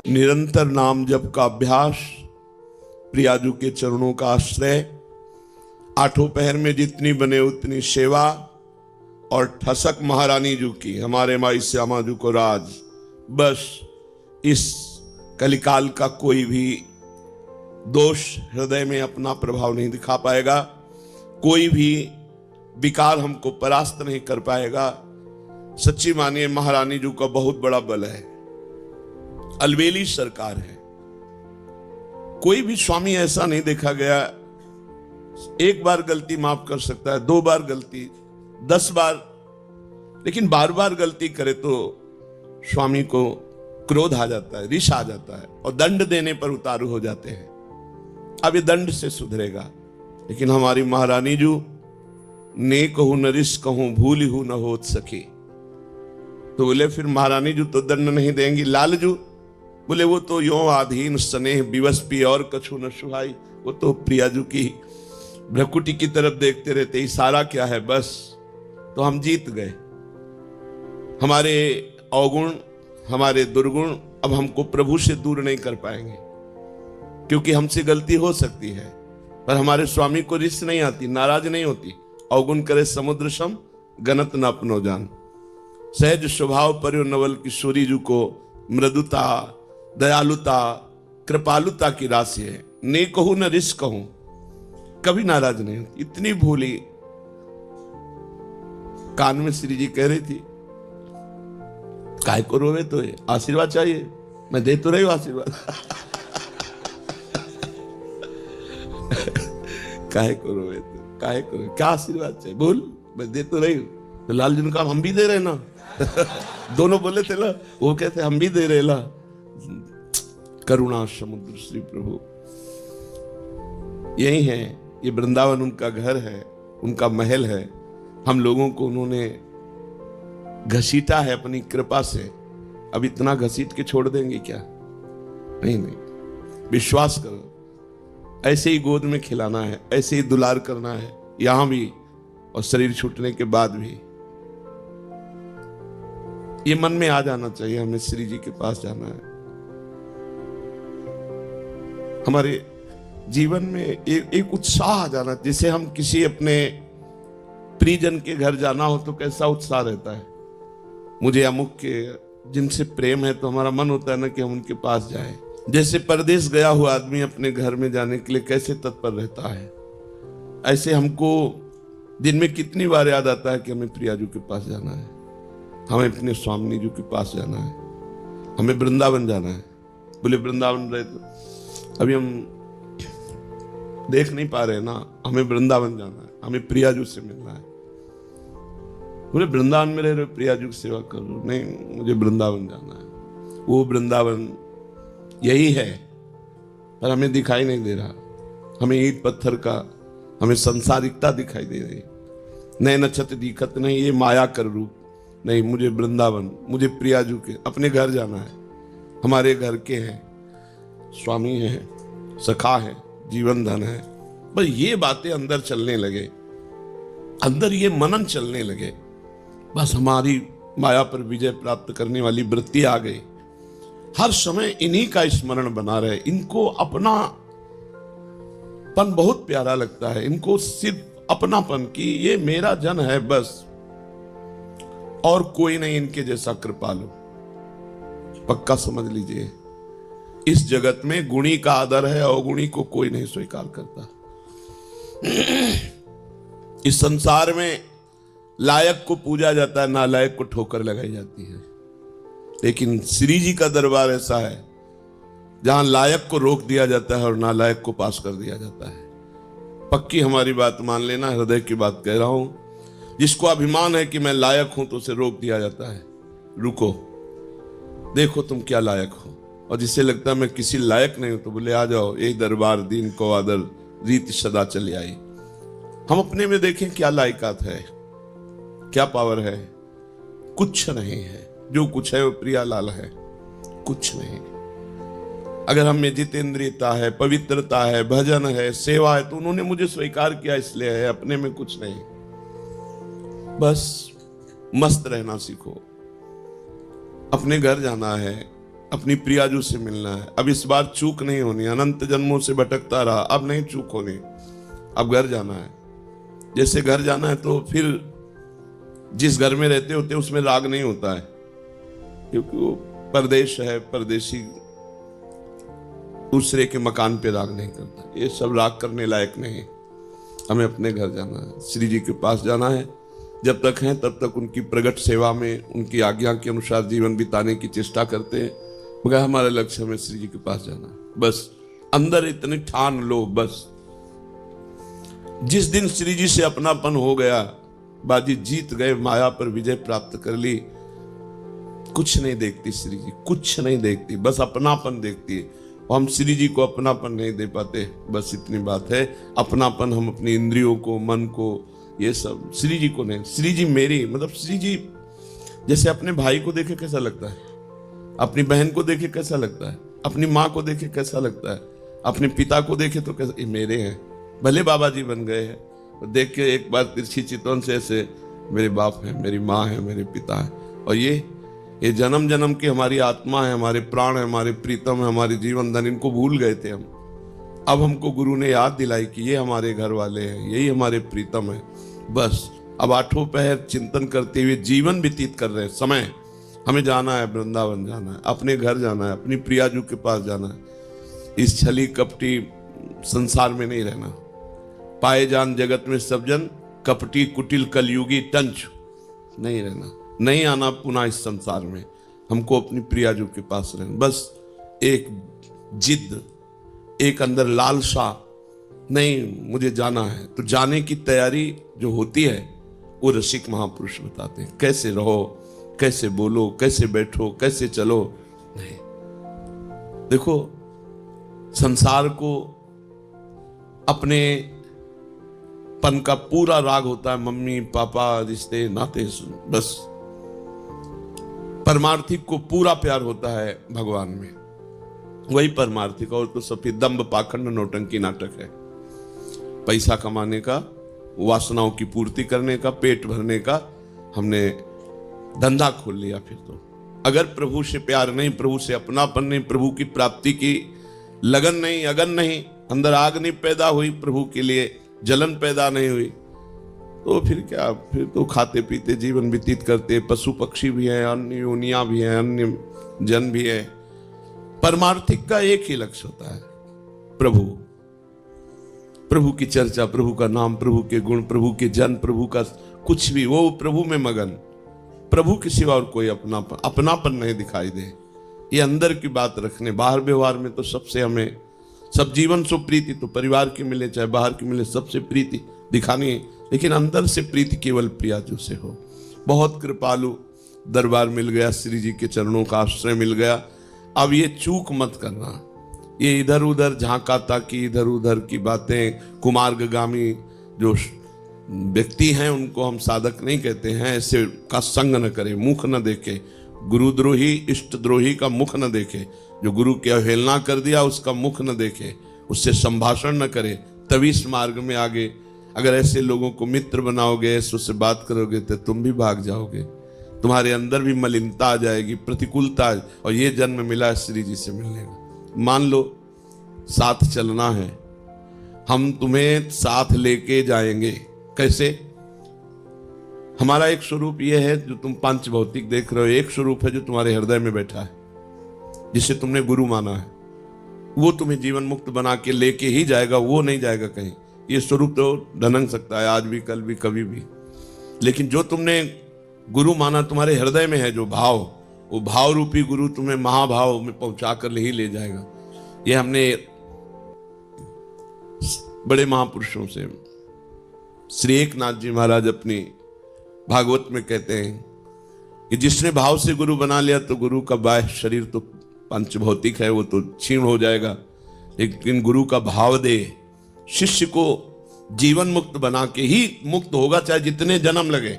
निरंतर नाम जप का अभ्यास, प्रियाजू के चरणों का आश्रय, आठों पहर में जितनी बने उतनी सेवा, और ठसक महारानी जू की, हमारे माई श्यामा जू को राज। बस इस कलिकाल का कोई भी दोष हृदय में अपना प्रभाव नहीं दिखा पाएगा, कोई भी विकार हमको परास्त नहीं कर पाएगा। सच्ची मानिए महारानी जू का बहुत बड़ा बल है, अलबेली सरकार है। कोई भी स्वामी ऐसा नहीं देखा गया, एक बार गलती माफ कर सकता है, 2 बार गलती, 10 बार, लेकिन बार बार गलती करे तो स्वामी को क्रोध आ जाता है, रिश आ जाता है, और दंड देने पर उतारू हो जाते हैं। अब ये दंड से सुधरेगा, लेकिन हमारी महारानी जू ने कहूं न रिश कहूं भूल हूं न होत सके, तो बोले फिर महारानी जू तो दंड नहीं देंगी। लाल जू बोले वो तो यो आधीन स्नेह विवश पी और कछु न सुहाई, वो तो प्रियाजू की भ्रकुटी की तरफ देखते रहते, इशारा क्या है बस, तो हम जीत गए। हमारे अवगुण, हमारे दुर्गुण अब हमको प्रभु से दूर नहीं कर पाएंगे, क्योंकि हमसे गलती हो सकती है, पर हमारे स्वामी को रिस नहीं आती, नाराज नहीं होती। अवगुण करे समुद्र सम गनत न अपनो जान। सहज स्वभाव पर्यो नवल किशोरी जू को मृदुता, दयालुता, कृपालुता की राशि है। ने कहूं न रिस कहूं, कभी नाराज नहीं होती, इतनी भूली। कान में श्री जी कह रही थी, काय को रोवे तो है, आशीर्वाद चाहिए, मैं दे तो रही हूं आशीर्वाद। काय को रोवे तो, काय को क्या आशीर्वाद चाहिए, बोल, मैं दे तो रही हूं। तो लाल जी ने कहा हम भी दे रहे ना। दोनों बोले थे ना, वो कहते हम भी दे रहे ला। करुणा समुद्र श्री प्रभु यही है, ये वृंदावन उनका घर है, उनका महल है। हम लोगों को उन्होंने घसीटा है अपनी कृपा से। अब इतना घसीट के छोड़ देंगे क्या? नहीं नहीं, विश्वास करो, ऐसे ही गोद में खिलाना है, ऐसे ही दुलार करना है, यहां भी और शरीर छूटने के बाद भी। ये मन में आ जाना चाहिए, हमें श्री जी के पास जाना है। हमारे जीवन में एक उत्साह आ जाना, जिसे हम किसी अपने प्रियजन के घर जाना हो तो कैसा उत्साह रहता है। मुझे अमुक के जिनसे प्रेम है तो हमारा मन होता है ना कि हम उनके पास जाएं। जैसे परदेश गया हुआ आदमी अपने घर में जाने के लिए कैसे तत्पर रहता है, ऐसे हमको दिन में कितनी बार याद आता है कि हमें प्रियाजू के पास जाना है, हमें अपने स्वामी जी के पास जाना है, हमें वृंदावन जाना है। बोले वृंदावन रहे तो अभी हम देख नहीं पा रहे ना, हमें वृंदावन जाना है, हमें प्रियाजू से मिलना है। बोले वृंदावन में रह रहे प्रियाजू की सेवा करो, नहीं मुझे वृंदावन जाना है। वो वृंदावन यही है, पर हमें दिखाई नहीं दे रहा। हमें ईंट पत्थर का, हमें संसारिकता दिखाई दे रही, नए नक्षत्र दिखत नहीं, ये माया कर रूप नहीं। मुझे वृंदावन, मुझे प्रियाजू के अपने घर जाना है। हमारे घर के हैं, स्वामी हैं, सखा है, जीवन धन है। बस ये बातें अंदर चलने लगे, अंदर ये मनन चलने लगे, बस हमारी माया पर विजय प्राप्त करने वाली वृत्ति आ गई। हर समय इन्हीं का स्मरण बना रहे। इनको अपनापन बहुत प्यारा लगता है, इनको सिर्फ अपनापन की ये मेरा जन है बस, और कोई नहीं इनके जैसा कृपालु। पक्का समझ लीजिए, इस जगत में गुणी का आदर है, अवगुणी को कोई नहीं स्वीकार करता। इस संसार में लायक को पूजा जाता है, नालायक को ठोकर लगाई जाती है। लेकिन श्री जी का दरबार ऐसा है जहां लायक को रोक दिया जाता है और नालायक को पास कर दिया जाता है। पक्की हमारी बात मान लेना, हृदय की बात कह रहा हूं। जिसको अभिमान है कि मैं लायक हूं तो उसे रोक दिया जाता है, रुको देखो तुम क्या लायक हो। और जिसे लगता है मैं किसी लायक नहीं हूं तो बोले आ जाओ, एक दरबार दीन को आदर रीत सदा चली आई। हम अपने में देखें क्या लायकात है, क्या पावर है। कुछ नहीं है, जो कुछ है वो प्रियालाल है, कुछ नहीं। अगर हम में जितेंद्रियता है, पवित्रता है, भजन है, सेवा है, तो उन्होंने मुझे स्वीकार किया इसलिए है, अपने में कुछ नहीं। बस मस्त रहना सीखो। अपने घर जाना है, अपनी प्रियाजू से मिलना है। अब इस बार चूक नहीं होनी, अनंत जन्मों से भटकता रहा, अब नहीं चूक होनी, अब घर जाना है। जैसे घर जाना है तो फिर जिस घर में रहते होते उसमें राग नहीं होता है, क्योंकि वो परदेश है, परदेशी दूसरे के मकान पे राग नहीं करता। ये सब राग करने लायक नहीं। हमें अपने घर जाना है, श्री जी के पास जाना है। जब तक हैं तब तक उनकी प्रगट सेवा में, उनकी आज्ञा के अनुसार जीवन बिताने की चेष्टा करते हैं, मगर हमारा लक्ष्य हमें श्री जी के पास जाना है। बस अंदर इतनी ठान लो, बस जिस दिन श्री जी से अपनापन हो गया, बाजी जीत गए, माया पर विजय प्राप्त कर ली, कुछ नहीं देखती श्री जी, कुछ नहीं देखती, बस अपनापन देखती है। हम श्री जी को अपनापन नहीं दे पाते, बस इतनी बात है। अपनापन हम अपनी इंद्रियों को, मन को, ये सब, श्री जी को नहीं। श्री जी मेरी, मतलब श्री जी जैसे अपने भाई को देखे कैसा लगता है, अपनी बहन को देखे कैसा लगता है, अपनी माँ को देखे कैसा लगता है, अपने पिता को देखे तो कैसा, ये मेरे हैं, भले बाबा जी बन गए हैं, तो देख के एक बार तिरछी चितवन से ऐसे मेरे बाप हैं, मेरी माँ है, मेरे पिता है। और ये जन्म जन्म की हमारी आत्मा है, हमारे प्राण है, हमारे प्रीतम है, हमारे जीवन धन, इनको भूल गए थे हम। अब हमको गुरु ने याद दिलाई कि ये हमारे घर वाले हैं, यही हमारे प्रीतम है। बस अब आठों पहर चिंतन करते हुए जीवन व्यतीत कर रहे हैं। समय हमें जाना है, वृंदावन जाना है, अपने घर जाना है, अपनी प्रियाजू के पास जाना है। इस छली कपटी संसार में नहीं रहना। पाए जान जगत में सब जन, कपटी कुटिल कलयुगी टंच नहीं रहना, नहीं आना पुनः इस संसार में। हमको अपनी प्रियाजू के पास रहना। बस एक जिद, एक अंदर लालसा, नहीं मुझे जाना है, तो जाने की तैयारी जो होती है वो रसिक महापुरुष बताते हैं। कैसे रहो, कैसे बोलो, कैसे बैठो, कैसे चलो। नहीं, देखो संसार को अपने पन का पूरा राग होता है, मम्मी पापा, रिश्ते नाते, बस परमार्थिक को पूरा प्यार होता है भगवान में, वही परमार्थिक। और तो सब दंभ पाखंड नौटंकी नाटक है, पैसा कमाने का, वासनाओं की पूर्ति करने का, पेट भरने का हमने धंधा खोल लिया। फिर तो अगर प्रभु से प्यार नहीं, प्रभु से अपनापन नहीं, प्रभु की प्राप्ति की लगन नहीं, अगन नहीं, अंदर आग नहीं पैदा हुई, प्रभु के लिए जलन पैदा नहीं हुई, तो फिर क्या, फिर तो खाते पीते जीवन व्यतीत करते, पशु पक्षी भी हैं, अन्य योनियां भी हैं, अन्य जन भी है। परमार्थिक का एक ही लक्ष्य होता है, प्रभु, प्रभु की चर्चा, प्रभु का नाम, प्रभु के गुण, प्रभु के जन, प्रभु का कुछ भी, वो प्रभु में मगन, प्रभु के सिवा और कोई अपनापन नहीं दिखाई दे। ये अंदर की बात रखने, बाहर व्यवहार में तो सबसे हमें, सब जीवन सो प्रीति, तो परिवार की मिले चाहे बाहर की मिले, सबसे प्रीति दिखानी है, लेकिन अंदर से प्रीति केवल प्रियाजू से हो। बहुत कृपालु दरबार मिल गया, श्री जी के चरणों का आश्रय मिल गया। अब ये चूक मत करना, ये इधर उधर झांकाता की, इधर उधर की बातें, कुमार्गामी जो व्यक्ति हैं उनको हम साधक नहीं कहते हैं, ऐसे का संग न करे, मुख न देखे, गुरुद्रोही इष्ट द्रोही का मुख न देखे, जो गुरु की अवहेलना कर दिया उसका मुख न देखे, उससे संभाषण न करे, तभी इस मार्ग में आगे। अगर ऐसे लोगों को मित्र बनाओगे, उससे बात करोगे, तो तुम भी भाग जाओगे, तुम्हारे अंदर भी मलिनता आ जाएगी, प्रतिकूलता। और ये जन्म मिला श्री जी से मिलने का। मान लो साथ चलना है, हम तुम्हें साथ लेके जाएंगे। कैसे? हमारा एक स्वरूप ये है जो तुम पंच भौतिक देख रहे हो, एक स्वरूप है जो तुम्हारे हृदय में बैठा है, जिसे तुमने गुरु माना है, वो तुम्हें जीवन मुक्त बना के लेके ही जाएगा, वो नहीं जाएगा कहीं। ये स्वरूप तो ढनक सकता है आज भी, कल भी, कभी भी, लेकिन जो तुमने गुरु माना तुम्हारे हृदय में है जो भाव, वो भाव रूपी गुरु तुम्हें महाभाव में पहुंचा कर ही ले जाएगा। ये हमने बड़े महापुरुषों से, श्री एकनाथ जी महाराज अपनी भागवत में कहते हैं कि जिसने भाव से गुरु बना लिया तो गुरु का बाह्य शरीर तो पंचभौतिक है, वो तो क्षीण हो जाएगा, लेकिन गुरु का भाव दे शिष्य को जीवन मुक्त बना के ही मुक्त होगा, चाहे जितने जन्म लगे।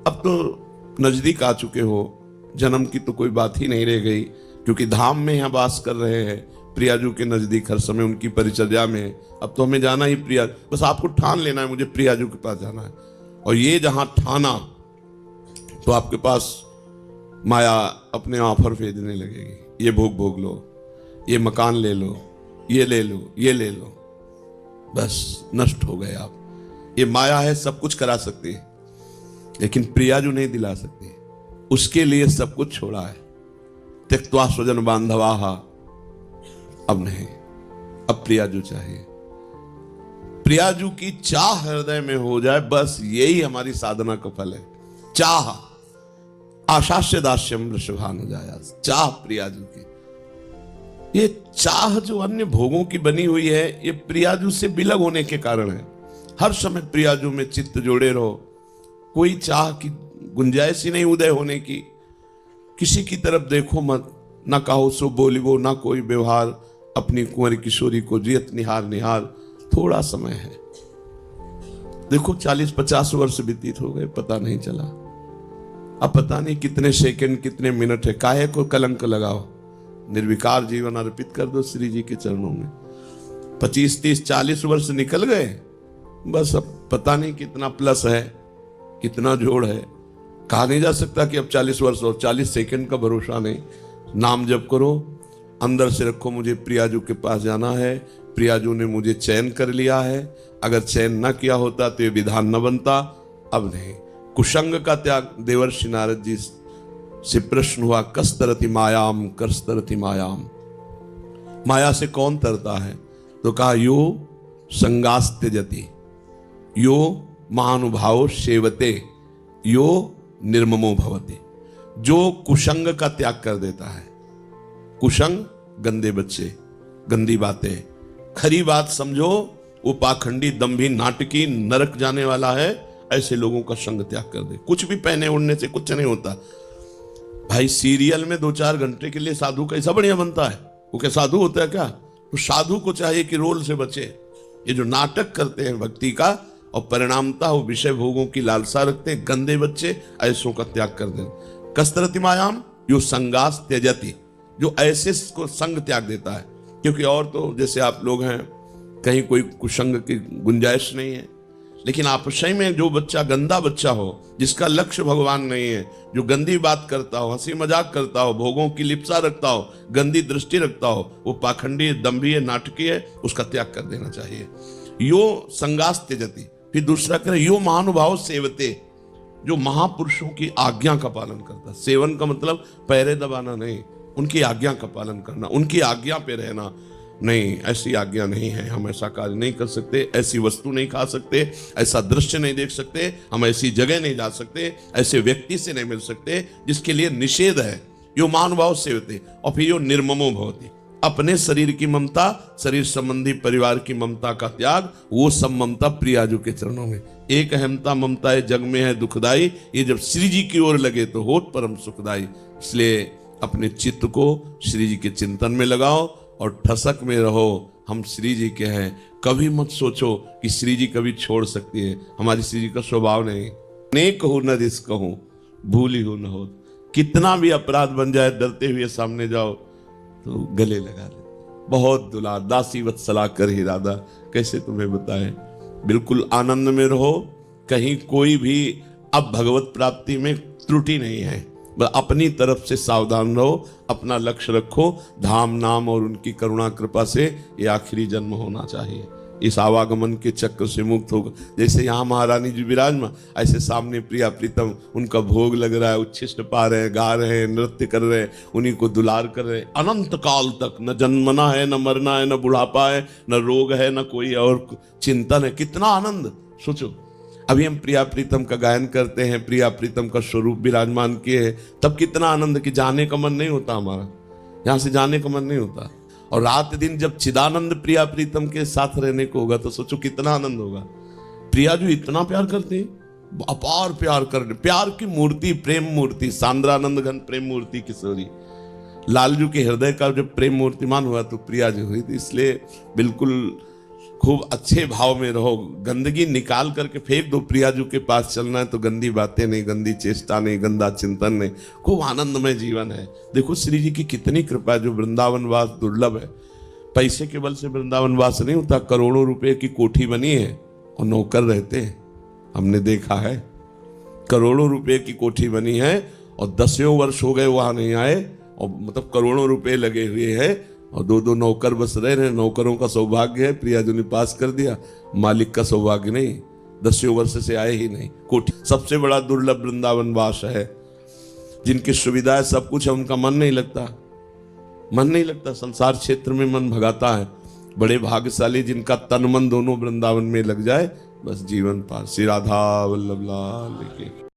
अब तो नजदीक आ चुके हो, जन्म की तो कोई बात ही नहीं रह गई, क्योंकि धाम में यहाँ वास कर रहे हैं, प्रियाजू के नजदीक हर समय उनकी परिचर्या में। अब तो हमें जाना ही प्रिया, बस आपको ठान लेना है मुझे प्रियाजू के पास जाना है। और ये जहां ठाना तो आपके पास माया अपने ऑफर भेजने लगेगी, ये भोग भोग लो, ये मकान ले लो, ये ले लो, ये ले लो, बस नष्ट हो गए आप। ये माया है, सब कुछ करा सकती है, लेकिन प्रियाजू नहीं दिला सकती। उसके लिए सब कुछ छोड़ा है। त्यक्त्वा स्वजन बांधवाहा, अब नहीं, अब प्रियाजू चाहिए। प्रियाजू की चाह हृदय में हो जाए, बस यही हमारी साधना का फल है। चाह आशास्य दास्यम वृषभानुजाया, चाह प्रियाजू की। ये चाह जो अन्य भोगों की बनी हुई है, ये प्रियाजू से बिलग होने के कारण है। हर समय प्रियाजू में चित्त जोड़े रहो, कोई चाह की गुंजाइश ही नहीं उदय होने की। किसी की तरफ देखो मत, ना कहो सो बोलिबो, ना कोई व्यवहार, अपनी कुंवरी किशोरी को जियत निहार निहार। थोड़ा समय है, देखो 40-50 वर्ष व्यतीत हो गए, पता नहीं चला। अब पता नहीं कितने सेकंड कितने मिनट है, काहे को कलंक लगाओ। निर्विकार जीवन अर्पित कर दो श्री जी के चरणों में। 25-30-40 वर्ष निकल गए, बस अब पता नहीं कितना प्लस है, कितना जोड़ है। कहा नहीं जा सकता कि अब 40 वर्ष और 40 सेकंड का भरोसा नहीं। नाम जप करो, अंदर से रखो, मुझे प्रियाजू के पास जाना है, प्रियाजू ने मुझे चयन कर लिया है। अगर चयन न किया होता तो ये विधान न बनता। अब नहीं। कुसंग का त्याग, देवर्षि नारद जी से प्रश्न हुआ, कस तरति मायाम कस तरति मायाम, माया से कौन तरता है? तो कहा यो संगास्त्यजति, यो महानुभाव सेवते, यो निर्ममो भवति। जो कुसंग का त्याग कर देता है। कुसंग गंदे बच्चे, गंदी बातें, खरी बात समझो, वो पाखंडी दंभी नाटकी नरक जाने वाला है, ऐसे लोगों का संग त्याग कर दे। कुछ भी पहने उड़ने से कुछ नहीं होता भाई। सीरियल में 2-4 घंटे के लिए साधु कैसा बढ़िया बनता है, वो क्या साधु होता है क्या? तो साधु को चाहिए कि रोल से बचे। ये जो नाटक करते हैं भक्ति का और परिणामता वो विषय भोगों की लालसा रखते हैं, गंदे बच्चे, ऐसों का त्याग कर दे। कस्तरति मायाम यो संगास त्यजति, जो ऐसे को संग त्याग देता है। क्योंकि और तो जैसे आप लोग हैं, कहीं कोई कुसंग की गुंजाइश नहीं है, लेकिन आपसय में जो बच्चा गंदा बच्चा हो, जिसका लक्ष्य भगवान नहीं है, जो गंदी बात करता हो, हंसी मजाक करता हो, भोगों की लिप्सा रखता हो, गंदी दृष्टि रखता हो, वो पाखंडी दंभी नाटकी है, उसका त्याग कर देना चाहिए। यो संगास त्यजति। फिर दूसरा करें, यो महानुभाव सेवते, जो महापुरुषों की आज्ञा का पालन करता। सेवन का मतलब पैरे दबाना नहीं, उनकी आज्ञा का पालन करना, उनकी आज्ञा पे रहना। नहीं, ऐसी आज्ञा नहीं है, हम ऐसा कार्य नहीं कर सकते, ऐसी वस्तु नहीं खा सकते, ऐसा दृश्य नहीं देख सकते, हम ऐसी जगह नहीं जा सकते, ऐसे व्यक्ति से नहीं मिल सकते जिसके लिए निषेध है। यो महानुभाव सेवते। और फिर यो निर्ममो भवति, अपने शरीर की ममता, शरीर संबंधी परिवार की ममता का त्याग, वो सब ममता प्रियाजू के चरणों में। एक अहमता ममता जग में है दुखदाई, ये जब श्री जी की ओर लगे तो होत परम सुखदाई। इसलिए अपने चित्त को श्री जी के चिंतन में लगाओ और ठसक में रहो। हम श्री जी के हैं। कभी मत सोचो कि श्री जी कभी छोड़ सकती है, हमारी श्री जी का स्वभाव नहीं। नेक हो न रिस कहूं, भूली हो न हो। कितना भी अपराध बन जाए, डरते हुए सामने जाओ तो गले लगा ले। बहुत दुलार, दासी वत्सला कर ही राधा, कैसे तुम्हें बताएं। बिल्कुल आनंद में रहो, कहीं कोई भी अब भगवत प्राप्ति में त्रुटि नहीं है। अपनी तरफ से सावधान रहो, अपना लक्ष्य रखो, धाम नाम और उनकी करुणा कृपा से ये आखिरी जन्म होना चाहिए। इस आवागमन के चक्र से मुक्त होगा। जैसे यहाँ महारानी जी विराजमान, ऐसे सामने प्रिया प्रीतम, उनका भोग लग रहा है, उच्छिष्ट पा रहे हैं, गा रहे हैं, नृत्य कर रहे हैं, उन्हीं को दुलार कर रहे हैं अनंत काल तक। न जन्मना है, न मरना है, न बुढ़ापा है, न रोग है, न कोई और चिंतन है। कितना आनंद सोचो। अभी हम प्रिया प्रीतम का गायन करते हैं, प्रिया प्रीतम का स्वरूप विराजमान किए हैं, तब कितना आनंद कि जाने का मन नहीं होता हमारा, यहाँ से जाने का मन नहीं होता। और रात दिन जब चिदानंद प्रिया प्रीतम के साथ रहने को होगा तो सोचो कितना आनंद होगा। प्रिया जो इतना प्यार करते हैं, अपार प्यार करते, प्यार की मूर्ति, प्रेम मूर्ति, सांद्रानंद घन प्रेम मूर्ति किशोरी। लालजू के हृदय का जब प्रेम मूर्तिमान हुआ तो प्रिया जी हुई थी। इसलिए बिल्कुल खूब अच्छे भाव में रहो, गंदगी निकाल करके फेंक दो। प्रियाजू के पास चलना है तो गंदी बातें नहीं, गंदी चेष्टा नहीं, गंदा चिंतन नहीं, खूब आनंदमय जीवन है। देखो श्री जी की कितनी कृपा है, जो वृंदावन वास दुर्लभ है। पैसे के बल से वृंदावन वास नहीं होता। करोड़ों रुपए की कोठी बनी है और नौकर रहते हैं, हमने देखा है। करोड़ों रुपए की कोठी बनी है और 10 वर्ष हो गए वहां नहीं आए, और मतलब करोड़ों रुपए लगे हुए हैं, और 2 नौकर बस रहे हैं। नौकरों का सौभाग्य है, प्रिया जी ने पास कर दिया, मालिक का सौभाग्य नहीं। 10 वर्ष से आए ही नहीं। कोटि सबसे बड़ा दुर्लभ वृंदावन वास है। जिनकी सुविधाएं सब कुछ है, उनका मन नहीं लगता, मन नहीं लगता, संसार क्षेत्र में मन भगाता है। बड़े भाग्यशाली जिनका तन मन दोनों वृंदावन में लग जाए, बस जीवन पार। श्री राधा वल्लभ लाल की।